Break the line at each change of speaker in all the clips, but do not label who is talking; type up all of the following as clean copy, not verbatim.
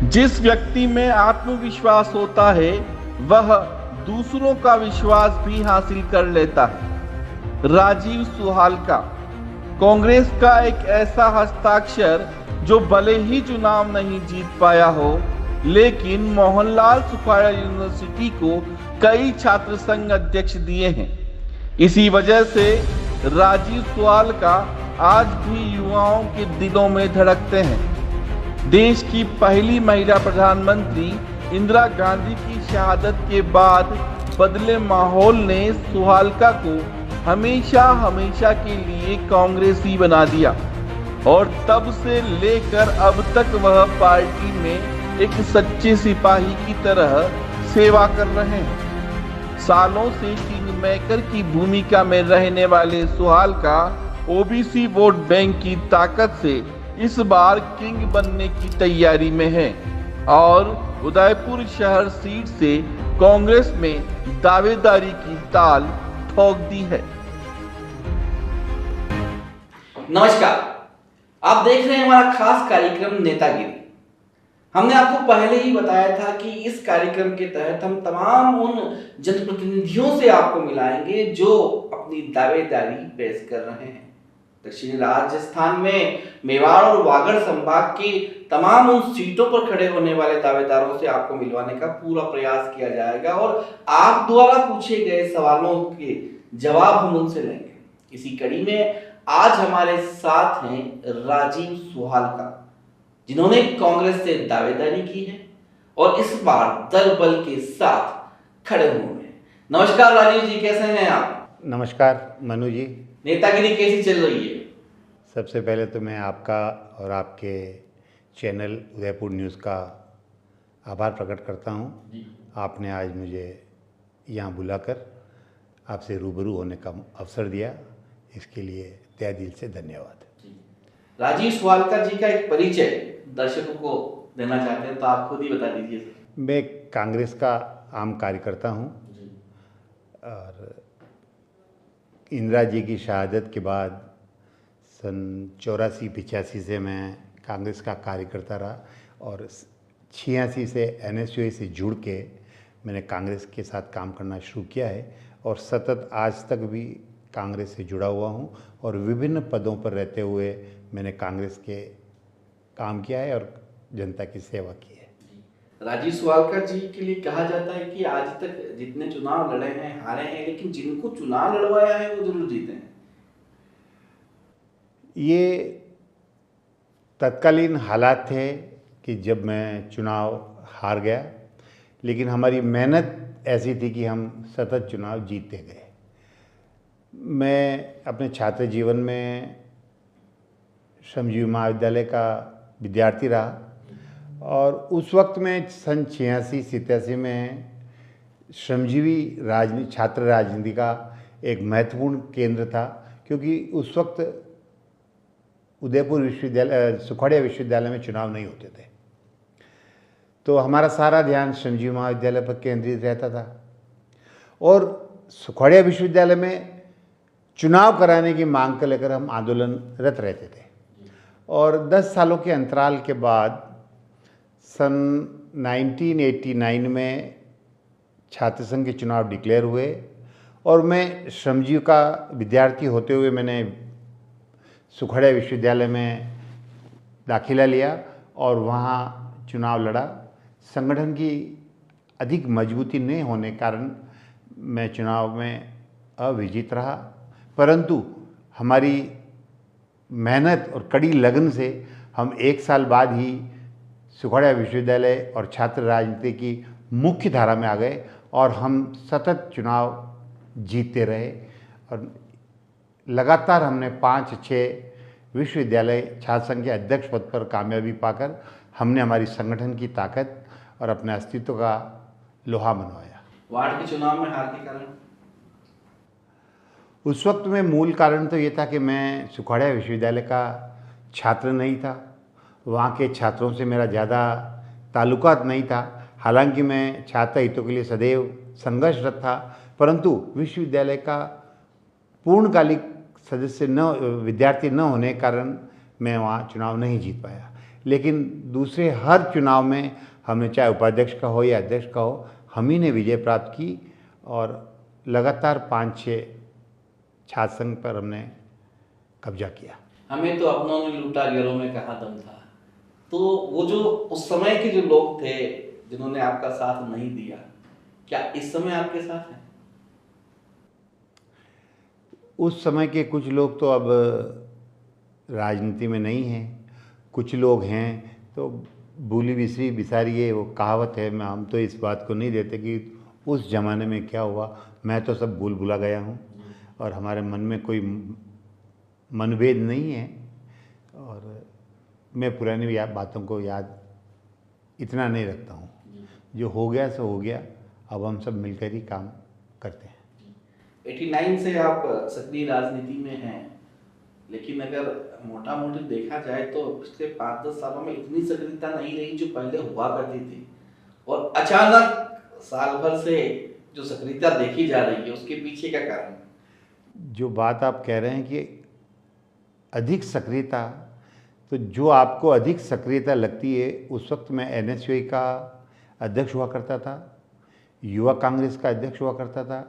जिस व्यक्ति में आत्मविश्वास होता है वह दूसरों का विश्वास भी हासिल कर लेता है। राजीव सुहालका कांग्रेस का एक ऐसा हस्ताक्षर जो भले ही चुनाव नहीं जीत पाया हो, लेकिन मोहनलाल सुखाड़ा यूनिवर्सिटी को कई छात्र संघ अध्यक्ष दिए हैं। इसी वजह से राजीव सुहालका आज भी युवाओं के दिलों में धड़कते हैं। देश की पहली महिला प्रधानमंत्री इंदिरा गांधी की शहादत के बाद बदले माहौल ने सुहालका को हमेशा हमेशा के लिए कांग्रेसी बना दिया और तब से लेकर अब तक वह पार्टी में एक सच्चे सिपाही की तरह सेवा कर रहे हैं। सालों से किंग मेकर की भूमिका में रहने वाले सुहालका ओबीसी वोट बैंक की ताकत से इस बार किंग बनने की तैयारी में है और उदयपुर शहर सीट से कांग्रेस में दावेदारी की ताल ठोक दी है।
नमस्कार, आप देख रहे हैं हमारा खास कार्यक्रम नेतागिरी। हमने आपको पहले ही बताया था कि इस कार्यक्रम के तहत हम तमाम उन जनप्रतिनिधियों से आपको मिलाएंगे जो अपनी दावेदारी पेश कर रहे हैं। दक्षिणी राजस्थान में मेवाड़ और वागड़ संभाग की तमाम उन सीटों पर खड़े होने वाले दावेदारों से आपको मिलवाने का पूरा प्रयास किया जाएगा और आप द्वारा पूछे गए सवालों के जवाब हम उनसे लेंगे। इसी कड़ी में आज हमारे साथ हैं राजीव सुहालका, जिन्होंने कांग्रेस से दावेदारी की है और इस बार दल बल के साथ खड़े हुए हैं। नमस्कार राजीव जी, कैसे हैं आप?
नमस्कार मनु जी।
नेतागिरी कैसी चल रही है?
सबसे पहले तो मैं आपका और आपके चैनल उदयपुर न्यूज़ का आभार प्रकट करता हूँ। आपने आज मुझे यहाँ बुलाकर आपसे रूबरू होने का अवसर दिया, इसके लिए तहे दिल से धन्यवाद।
राजीव सुहालका जी का एक परिचय दर्शकों को देना चाहते हैं तो आप खुद ही बता दीजिए।
मैं कांग्रेस का आम कार्यकर्ता हूँ और इंदिरा जी की शहादत के बाद सन 84-85 से मैं कांग्रेस का कार्यकर्ता रहा और 86 से NSUI से जुड़ के मैंने कांग्रेस के साथ काम करना शुरू किया है और सतत आज तक भी कांग्रेस से जुड़ा हुआ हूँ और विभिन्न पदों पर रहते हुए मैंने कांग्रेस के काम किया है और जनता की सेवा की है।
राजीव सुहालका जी के लिए कहा जाता है कि आज तक जितने चुनाव लड़े हैं हारे हैं, लेकिन जिनको चुनाव लड़वाया है वो जरूर जीते हैं।
ये तत्कालीन हालात थे कि जब मैं चुनाव हार गया, लेकिन हमारी मेहनत ऐसी थी कि हम सतत चुनाव जीतते गए। मैं अपने छात्र जीवन में श्रमजीवी महाविद्यालय का विद्यार्थी रहा और उस वक्त में सन 86-87 में श्रमजीवी छात्र राजनीति का एक महत्वपूर्ण केंद्र था, क्योंकि उस वक्त उदयपुर विश्वविद्यालय सुखाड़िया विश्वविद्यालय में चुनाव नहीं होते थे, तो हमारा सारा ध्यान श्रमजीवी महाविद्यालय पर केंद्रित रहता था और सुखाड़िया विश्वविद्यालय में चुनाव कराने की मांग को लेकर हम आंदोलनरत रहते थे। और 10 सालों के अंतराल के बाद सन 1989 में छात्र संघ के चुनाव डिक्लेयर हुए और मैं श्रमजीवी का विद्यार्थी होते हुए मैंने सुखाड़िया विश्वविद्यालय में दाखिला लिया और वहाँ चुनाव लड़ा। संगठन की अधिक मजबूती नहीं होने कारण मैं चुनाव में अविजित रहा, परंतु हमारी मेहनत और कड़ी लगन से हम 1 साल बाद ही सुखाड़िया विश्वविद्यालय और छात्र राजनीति की मुख्य धारा में आ गए और हम सतत चुनाव जीतते रहे और लगातार हमने 5-6 विश्वविद्यालय छात्र संघ के अध्यक्ष पद पर कामयाबी पाकर हमने हमारी संगठन की ताकत और अपने अस्तित्व का लोहा मनवाया।
वार्ड के चुनाव में हार के कारण?
उस वक्त में मूल कारण तो ये था कि मैं सुखाड़िया विश्वविद्यालय का छात्र नहीं था, वहाँ के छात्रों से मेरा ज़्यादा ताल्लुकात नहीं था। हालांकि मैं छात्र हितों के लिए सदैव संघर्षरत था, परंतु विश्वविद्यालय का पूर्णकालिक सदस्य न विद्यार्थी न होने के कारण मैं वहाँ चुनाव नहीं जीत पाया। लेकिन दूसरे हर चुनाव में हमने, चाहे उपाध्यक्ष का हो या अध्यक्ष का हो, हम ही ने विजय प्राप्त की और लगातार 5-6 छात्र संघ पर हमने कब्जा किया।
हमें तो अपनों ने लूटा, गैरों में कहाँ दम था। तो वो जो उस समय के जो लोग थे जिन्होंने आपका साथ नहीं दिया, क्या इस समय आपके साथ हैं?
उस समय के कुछ लोग तो अब राजनीति में नहीं हैं, कुछ लोग हैं तो भूली बिसरी बिसारिए, वो कहावत है। हम तो इस बात को नहीं देते कि उस ज़माने में क्या हुआ, मैं तो सब भूल भुला गया हूँ और हमारे मन में कोई मनभेद नहीं है और मैं पुरानी बातों को याद इतना नहीं रखता हूँ। जो हो गया सो हो गया, अब हम सब मिलकर ही काम करते हैं।
89 से आप सक्रिय राजनीति में हैं, लेकिन अगर मोटा मोटी देखा जाए तो पिछले 5-10 सालों में इतनी सक्रियता नहीं रही जो पहले हुआ करती थी, और अचानक साल भर से जो सक्रियता देखी जा रही है उसके पीछे का कारण?
जो बात आप कह रहे हैं कि अधिक सक्रियता, तो जो आपको अधिक सक्रियता लगती है, उस वक्त मैं NSUI का अध्यक्ष हुआ करता था, युवा कांग्रेस का अध्यक्ष हुआ करता था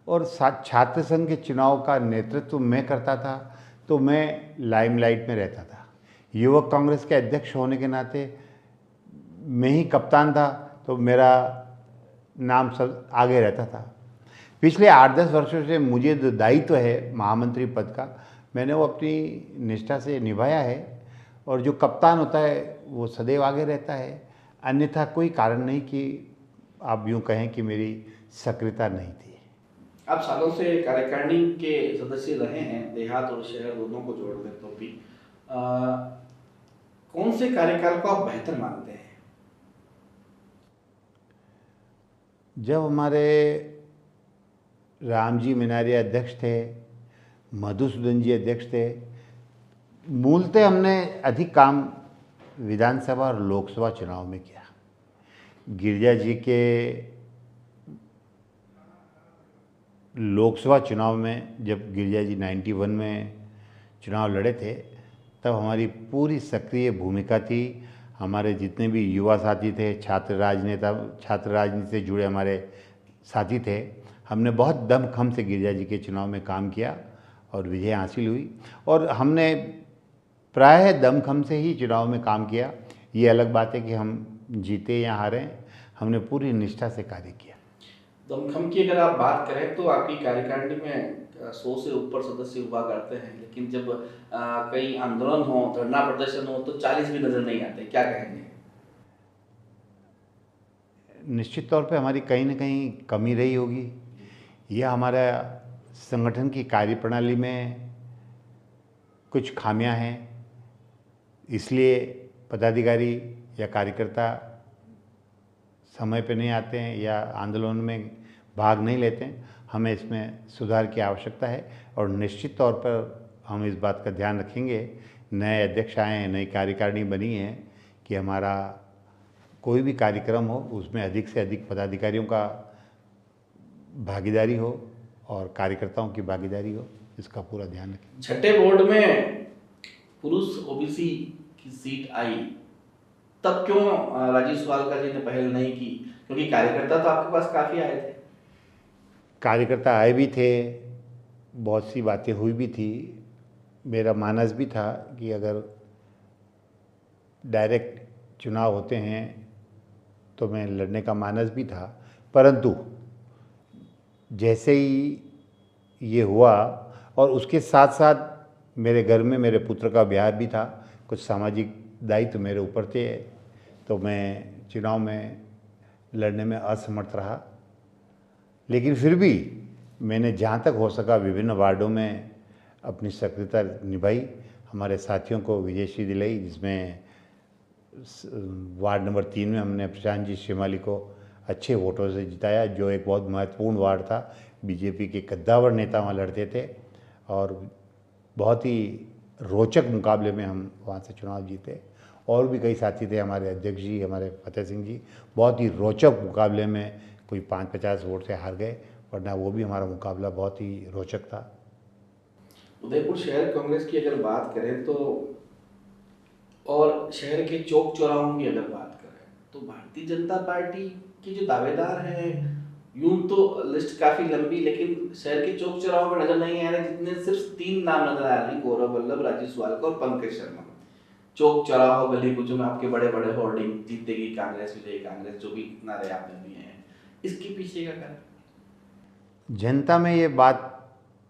और छात्र संघ के चुनाव का नेतृत्व मैं करता था, तो मैं लाइमलाइट में रहता था। युवक कांग्रेस के अध्यक्ष होने के नाते मैं ही कप्तान था, तो मेरा नाम सब आगे रहता था। पिछले 8-10 वर्षों से मुझे जो दायित्व है महामंत्री पद का, मैंने वो अपनी निष्ठा से निभाया है और जो कप्तान होता है वो सदैव आगे रहता है। अन्यथा कोई कारण नहीं कि आप यूँ कहें कि मेरी सक्रियता नहीं थी।
आप सालों से कार्यकारिणी के सदस्य रहे हैं, देहात और शहर दोनों को जोड़ दें तो भी कौन से कार्यकाल को आप बेहतर मानते हैं?
जब हमारे रामजी मिनारिया अध्यक्ष थे, मधुसूदन जी अध्यक्ष थे, मूलतः हमने अधिक काम विधानसभा और लोकसभा चुनाव में किया। गिरिजा जी के लोकसभा चुनाव में जब गिरिजा जी 91 में चुनाव लड़े थे, तब हमारी पूरी सक्रिय भूमिका थी। हमारे जितने भी युवा साथी थे, छात्र राजनीति से जुड़े हमारे साथी थे, हमने बहुत दमखम से गिरिजा जी के चुनाव में काम किया और विजय हासिल हुई। और हमने प्रायः दमखम से ही चुनाव में काम किया। ये अलग बात है कि हम जीते या हारे, हमने पूरी निष्ठा से कार्य किया।
दमखम की अगर आप बात करें तो आपकी कार्यकारिणी में 100 से ऊपर सदस्य हुआ करते हैं, लेकिन जब कई आंदोलन हो, धरना प्रदर्शन हो तो 40 भी नजर नहीं आते, क्या कहेंगे?
निश्चित तौर पे हमारी कहीं ना कहीं कमी रही होगी। यह हमारा संगठन की कार्यप्रणाली में कुछ खामियां हैं, इसलिए पदाधिकारी या कार्यकर्ता समय पे नहीं आते हैं या आंदोलन में भाग नहीं लेते हैं। हमें इसमें सुधार की आवश्यकता है और निश्चित तौर पर हम इस बात का ध्यान रखेंगे। नए अध्यक्ष आए हैं, नई कार्यकारिणी बनी है कि हमारा कोई भी कार्यक्रम हो उसमें अधिक से अधिक पदाधिकारियों का भागीदारी हो और कार्यकर्ताओं की भागीदारी हो, इसका पूरा ध्यान रखें।
छठे बोर्ड में पुरुष ओबीसी की सीट आई, तब क्यों राजीव सुवालकर जी ने पहल नहीं की? क्योंकि कार्यकर्ता तो आपके पास काफ़ी आए थे।
कार्यकर्ता आए भी थे, बहुत सी बातें हुई भी थी। मेरा मानस भी था कि अगर डायरेक्ट चुनाव होते हैं तो मैं लड़ने का मानस भी था, परंतु जैसे ही ये हुआ और उसके साथ साथ मेरे घर में मेरे पुत्र का ब्याह भी था, कुछ सामाजिक दायित्व मेरे ऊपर थे, तो मैं चुनाव में लड़ने में असमर्थ रहा। लेकिन फिर भी मैंने जहाँ तक हो सका विभिन्न वार्डों में अपनी सक्रियता निभाई, हमारे साथियों को विजयश्री दिलाई, जिसमें वार्ड नंबर 3 में हमने प्रशांत जी श्रीमाली को अच्छे वोटों से जिताया, जो एक बहुत महत्वपूर्ण वार्ड था। बीजेपी के कद्दावर नेता वहाँ लड़ते थे और बहुत ही रोचक मुकाबले में हम वहाँ से चुनाव जीते। और भी कई साथी थे, हमारे अध्यक्ष जी, हमारे फतेह सिंह जी, बहुत ही रोचक मुकाबले में कोई 5-50 वोट से हार गए, वरना वो भी हमारा मुकाबला बहुत ही रोचक था।
उदयपुर शहर कांग्रेस की अगर बात करें तो और शहर के चौक चौराहों की अगर बात करें तो भारतीय जनता पार्टी के जो दावेदार हैं, यूं तो लिस्ट काफी लंबी, लेकिन शहर के चौक चौराहों पर नजर नहीं आ रहे, जितने सिर्फ 3 नाम नजर आ रहे हैं, गौरव वल्लभ, राजीव सुवालकर और पंकज शर्मा। चौक चौराहों गली कुचों में आपके बड़े बड़े होर्डिंग, जीतेगी कांग्रेस, विजयी कांग्रेस, जो भी नारे आपने दिए हैं, इसके पीछे का कारण?
जनता में ये बात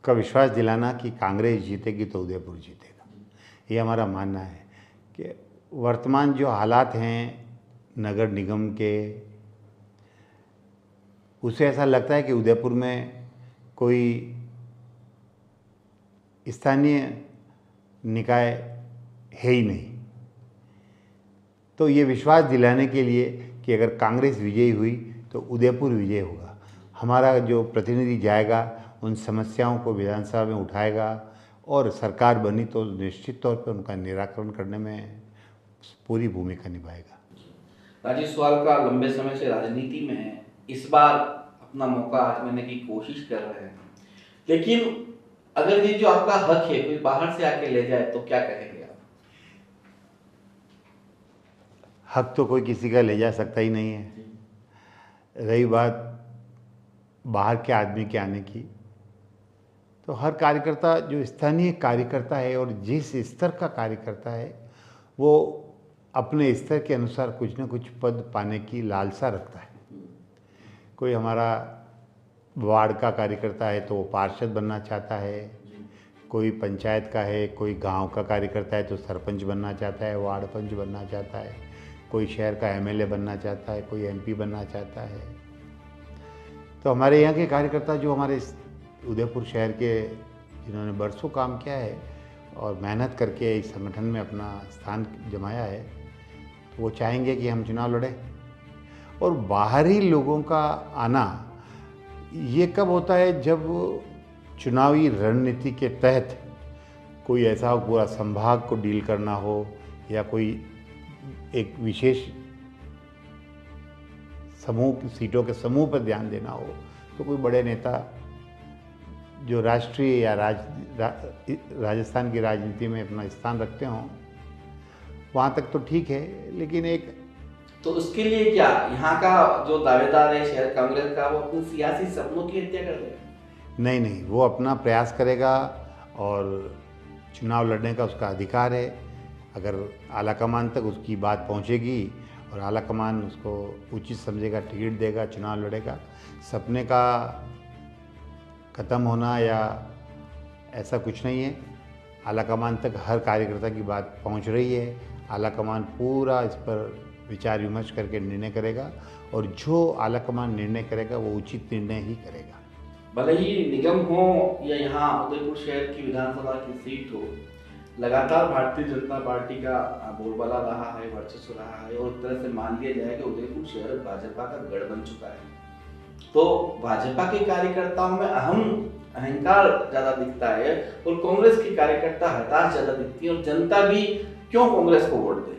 का विश्वास दिलाना कि कांग्रेस जीतेगी तो उदयपुर जीतेगा, ये हमारा मानना है कि वर्तमान जो हालात हैं नगर निगम के, उसे ऐसा लगता है कि उदयपुर में कोई स्थानीय निकाय है ही नहीं। तो ये विश्वास दिलाने के लिए कि अगर कांग्रेस विजयी हुई तो उदयपुर विजय होगा, हमारा जो प्रतिनिधि जाएगा उन समस्याओं को विधानसभा में उठाएगा और सरकार बनी तो निश्चित तौर पर उनका निराकरण करने में पूरी भूमिका निभाएगा।
राजीव सुवालकर लंबे समय से राजनीति में है, इस बार अपना मौका आजमाने की कोशिश कर रहे हैं, लेकिन अगर ये जो आपका हक है कोई बाहर से आके ले जाए तो क्या कहेंगे आप?
हक तो कोई किसी का ले जा सकता ही नहीं है। रही बात बाहर के आदमी के आने की, तो हर कार्यकर्ता जो स्थानीय कार्यकर्ता है और जिस स्तर का कार्यकर्ता है वो अपने स्तर के अनुसार कुछ न कुछ पद पाने की लालसा रखता है। कोई हमारा वार्ड का कार्यकर्ता है तो वो पार्षद बनना चाहता है, कोई पंचायत का है, कोई गांव का कार्यकर्ता है तो सरपंच बनना चाहता है, वार्ड पंच बनना चाहता है, कोई शहर का एमएलए बनना चाहता है, कोई एमपी बनना चाहता है। तो हमारे यहाँ के कार्यकर्ता जो हमारे उदयपुर शहर के जिन्होंने बरसों काम किया है और मेहनत करके इस संगठन में अपना स्थान जमाया है, तो वो चाहेंगे कि हम चुनाव लड़ें। और बाहरी लोगों का आना ये कब होता है? जब चुनावी रणनीति के तहत कोई ऐसा पूरा संभाग को डील करना हो या कोई एक विशेष समूह सीटों के समूह पर ध्यान देना हो, तो कोई बड़े नेता जो राष्ट्रीय या राजस्थान की राजनीति में अपना स्थान रखते हों, वहाँ तक तो ठीक है, लेकिन एक
तो उसके लिए क्या यहाँ का जो दावेदार है शहर कांग्रेस का, वो अपने सियासी सपनों की हत्या कर देगा?
नहीं, वो अपना प्रयास करेगा और चुनाव लड़ने का उसका अधिकार है। अगर आलाकमान तक उसकी बात पहुँचेगी और आलाकमान उसको उचित समझेगा, टिकट देगा, चुनाव लड़ेगा। सपने का ख़त्म होना या ऐसा कुछ नहीं है। आलाकमान तक हर कार्यकर्ता की बात पहुंच रही है। आलाकमान पूरा इस पर विचार विमर्श करके निर्णय करेगा और जो आलाकमान निर्णय करेगा वो उचित निर्णय ही करेगा।
भले ही निगम हो या यहाँ उदयपुर शहर की विधानसभा की सीट हो, लगातार भारतीय जनता पार्टी का बोलबाला रहा है, वर्चस्व रहा है और एक तरह से मान लिया जाए कि उदयपुर शहर भाजपा का गढ़ बन चुका है। तो भाजपा के कार्यकर्ताओं में अहंकार ज्यादा दिखता है और कांग्रेस की कार्यकर्ता हताश ज्यादा दिखती है, और जनता भी क्यों कांग्रेस को वोट दे?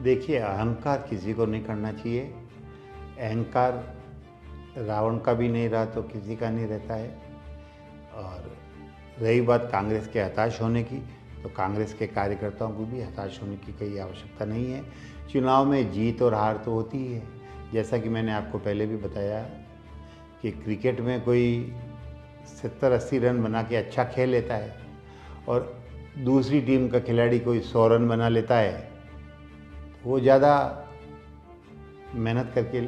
देखिए, अहंकार किसी को नहीं करना चाहिए। अहंकार रावण का भी नहीं रहा तो किसी का नहीं रहता है। और रही बात कांग्रेस के हताश होने की, तो कांग्रेस के कार्यकर्ताओं को भी हताश होने की कोई आवश्यकता नहीं है। चुनाव में जीत और हार तो होती ही है। जैसा कि मैंने आपको पहले भी बताया कि क्रिकेट में कोई 70-80 रन बना के अच्छा खेल लेता है और दूसरी टीम का खिलाड़ी कोई 100 रन बना लेता है, वो ज़्यादा मेहनत करके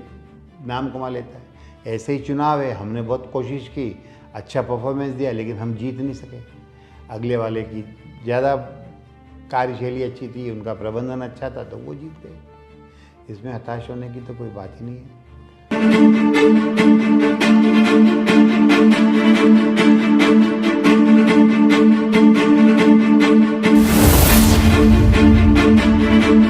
नाम कमा लेता है। ऐसे ही चुनाव है, हमने बहुत कोशिश की, अच्छा परफॉर्मेंस दिया, लेकिन हम जीत नहीं सके। अगले वाले की ज़्यादा कार्यशैली अच्छी थी, उनका प्रबंधन अच्छा था, तो वो जीत गए। इसमें हताश होने की तो कोई बात ही नहीं है।